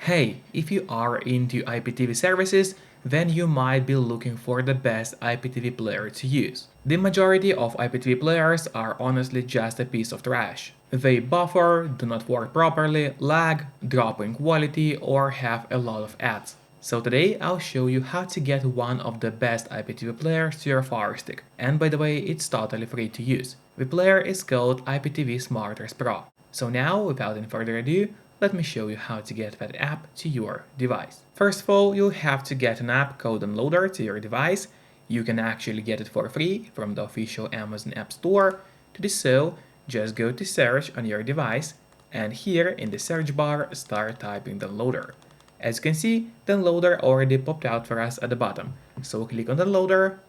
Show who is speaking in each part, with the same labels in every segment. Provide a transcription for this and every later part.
Speaker 1: Hey, if you are into IPTV services, then you might be looking for the best IPTV player to use. The majority of IPTV players are honestly just a piece of trash. They buffer, do not work properly, lag, drop in quality, or have a lot of ads. So today I'll show you how to get one of the best IPTV players to your Firestick. And by the way, it's totally free to use. The player is called IPTV Smarters Pro. So now, without any further ado, let me show you how to get that app to your device. First of all, you'll have to get an app code downloader to your device. You can actually get it for free from the official Amazon App Store. To do so, just go to search on your device, and here in the search bar, start typing downloader. As you can see, downloader already popped out for us at the bottom. So click on downloader,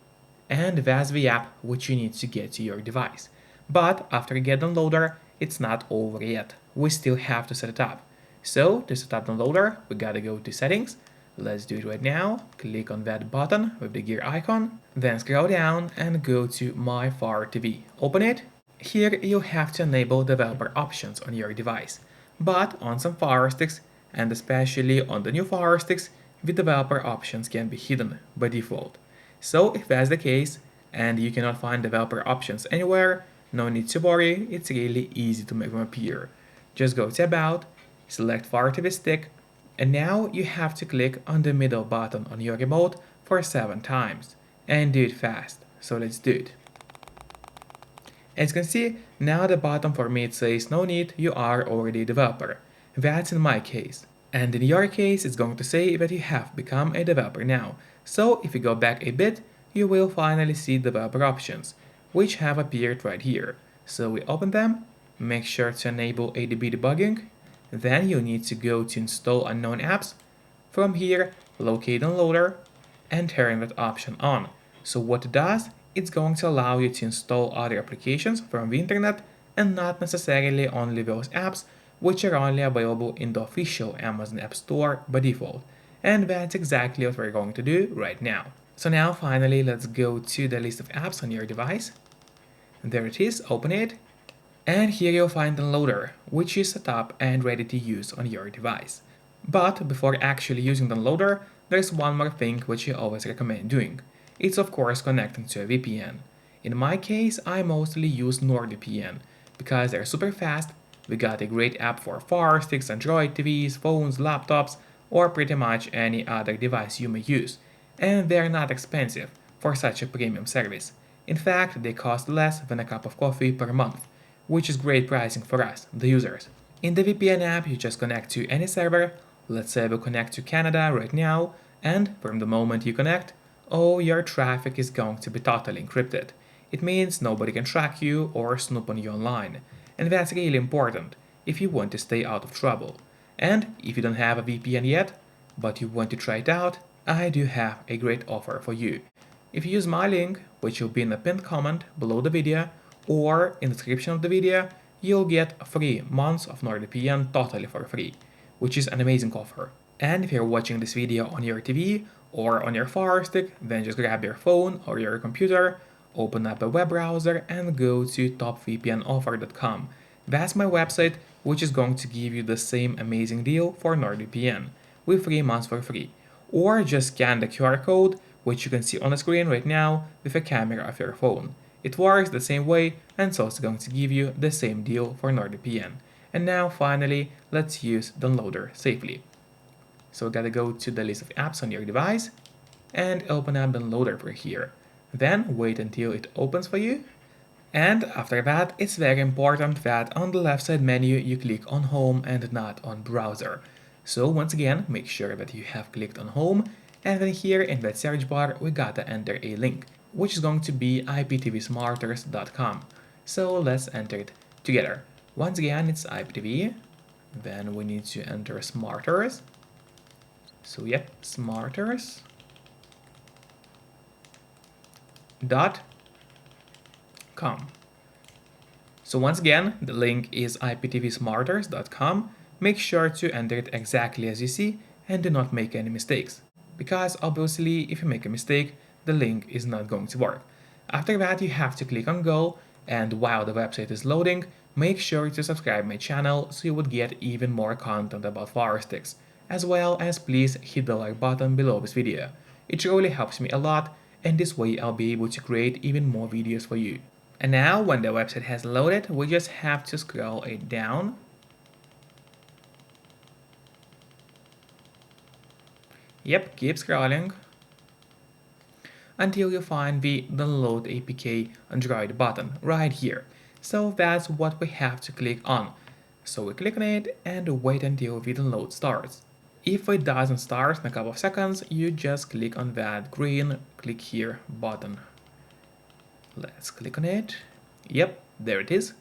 Speaker 1: and that's the app which you need to get to your device. But after you get downloader, it's not over yet. We still have to set it up. So to set up downloader, we gotta go to settings. Let's do it right now. Click on that button with the gear icon, then scroll down and go to My Fire TV. Open it. Here you have to enable developer options on your device. But on some Fire Sticks, and especially on the new Fire Sticks, the developer options can be hidden by default. So if that's the case, and you cannot find developer options anywhere, no need to worry, it's really easy to make them appear. Just go to About, select Fire TV Stick, and now you have to click on the middle button on your remote for 7 times. And do it fast, so let's do it. As you can see, now the bottom for me it says no need, you are already a developer. That's in my case. And in your case, it's going to say that you have become a developer now. So if you go back a bit, you will finally see developer options, which have appeared right here. So we open them, make sure to enable ADB debugging, then you need to go to install unknown apps. From here, locate downloader, and turn that option on. So what it does, it's going to allow you to install other applications from the internet and not necessarily only those apps which are only available in the official Amazon App Store by default. And that's exactly what we're going to do right now. So now finally let's go to the list of apps on your device. And there it is, open it. And here you'll find Downloader, which is set up and ready to use on your device. But before actually using Downloader, there's one more thing which I always recommend doing. It's of course connecting to a VPN. In my case, I mostly use NordVPN because they're super fast. We got a great app for Fire Sticks, Android TVs, phones, laptops, or pretty much any other device you may use. And they're not expensive for such a premium service. In fact, they cost less than a cup of coffee per month, which is great pricing for us, the users. In the VPN app, you just connect to any server. Let's say we connect to Canada right now, and from the moment you connect, all your traffic is going to be totally encrypted. It means nobody can track you or snoop on you online. And that's really important if you want to stay out of trouble. And if you don't have a VPN yet, but you want to try it out, I do have a great offer for you. If you use my link, which will be in the pinned comment below the video, or in the description of the video, you'll get 3 months of NordVPN totally for free, which is an amazing offer. And if you're watching this video on your TV or on your Fire Stick, then just grab your phone or your computer, open up a web browser and go to topvpnoffer.com. That's my website, which is going to give you the same amazing deal for NordVPN with 3 months for free. Or just scan the QR code, which you can see on the screen right now with a camera of your phone. It works the same way and it's also going to give you the same deal for NordVPN. And now finally, let's use Downloader safely. So we gotta go to the list of apps on your device and open up Downloader for here. Then wait until it opens for you. And after that, it's very important that on the left side menu you click on Home and not on Browser. So once again, make sure that you have clicked on Home, and then here in that search bar we gotta enter a link, which is going to be IPTVsmarters.com. So let's enter it together. Once again, it's IPTV, then we need to enter Smarters. So yep, Smarters. .com. So once again, the link is IPTVsmarters.com. Make sure to enter it exactly as you see and do not make any mistakes, because obviously if you make a mistake, the link is not going to work. After that, you have to click on Go, and while the website is loading, make sure to subscribe my channel so you would get even more content about Firestix. as well as please hit the like button below this video. It really helps me a lot, and this way I'll be able to create even more videos for you. And now when the website has loaded, we just have to scroll it down. Yep, keep scrolling until you find the download APK Android button right here. So that's what we have to click on. So we click on it and wait until the download starts. If it doesn't start in a couple of seconds, you just click on that green click here button. Let's click on it. Yep, there it is.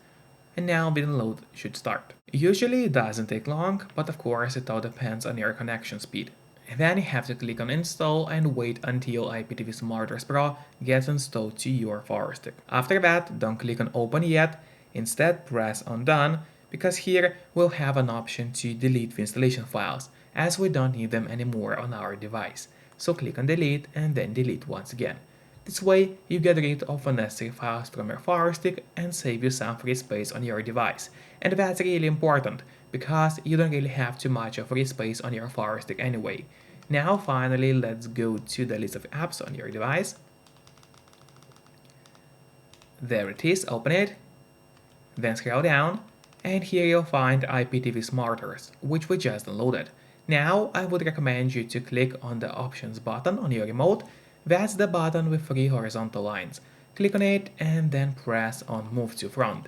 Speaker 1: And now the download should start. Usually it doesn't take long, but of course it all depends on your connection speed. Then you have to click on install and wait until IPTV SmartOS Pro gets installed to your Firestick. After that, don't click on open yet, instead press on done, because here we'll have an option to delete the installation files, as we don't need them anymore on our device. So click on delete and then delete once again. This way, you get rid of unnecessary files from your Firestick and save you some free space on your device. And that's really important, because you don't really have too much of free space on your Firestick anyway. Now finally, let's go to the list of apps on your device. There it is, open it. Then scroll down, and here you'll find IPTV SmartOS, which we just downloaded. Now, I would recommend you to click on the options button on your remote. That's the button with 3 horizontal lines. Click on it and then press on Move to Front.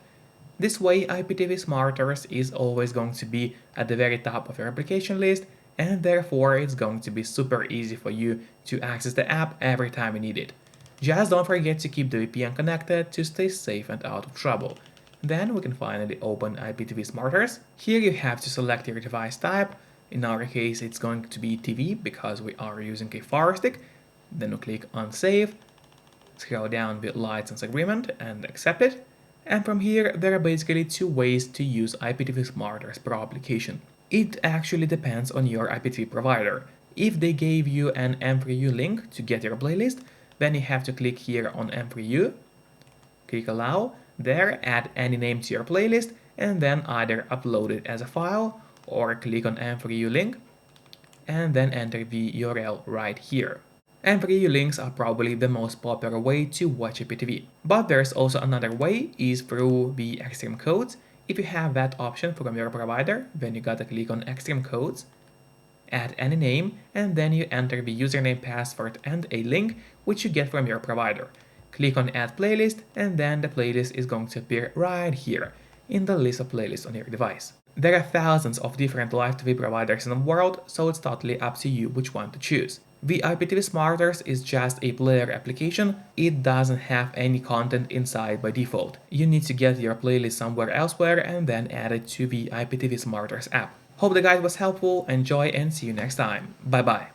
Speaker 1: This way, IPTV SmartOS is always going to be at the very top of your application list, and therefore it's going to be super easy for you to access the app every time you need it. Just don't forget to keep the VPN connected to stay safe and out of trouble. Then we can finally open IPTV SmartOS. Here you have to select your device type. In our case, it's going to be TV because we are using a Firestick. Then we click on Save, scroll down with License Agreement and accept it. And from here, there are basically 2 ways to use IPTV SmartOS Pro application. It actually depends on your IPTV provider. If they gave you an M3U link to get your playlist, then you have to click here on M3U, click Allow, there add any name to your playlist, and then either upload it as a file or click on M3U link, and then enter the URL right here. M3U links are probably the most popular way to watch IPTV. But there's also another way, is through the Extreme Codes. If you have that option from your provider, then you gotta click on Extreme Codes, add any name, and then you enter the username, password, and a link which you get from your provider. Click on Add Playlist, and then the playlist is going to appear right here in the list of playlists on your device. There are thousands of different live TV providers in the world, so it's totally up to you which one to choose. The IPTV SmartOS is just a player application. It doesn't have any content inside by default. You need to get your playlist somewhere elsewhere and then add it to the IPTV SmartOS app. Hope the guide was helpful, enjoy and see you next time. Bye bye.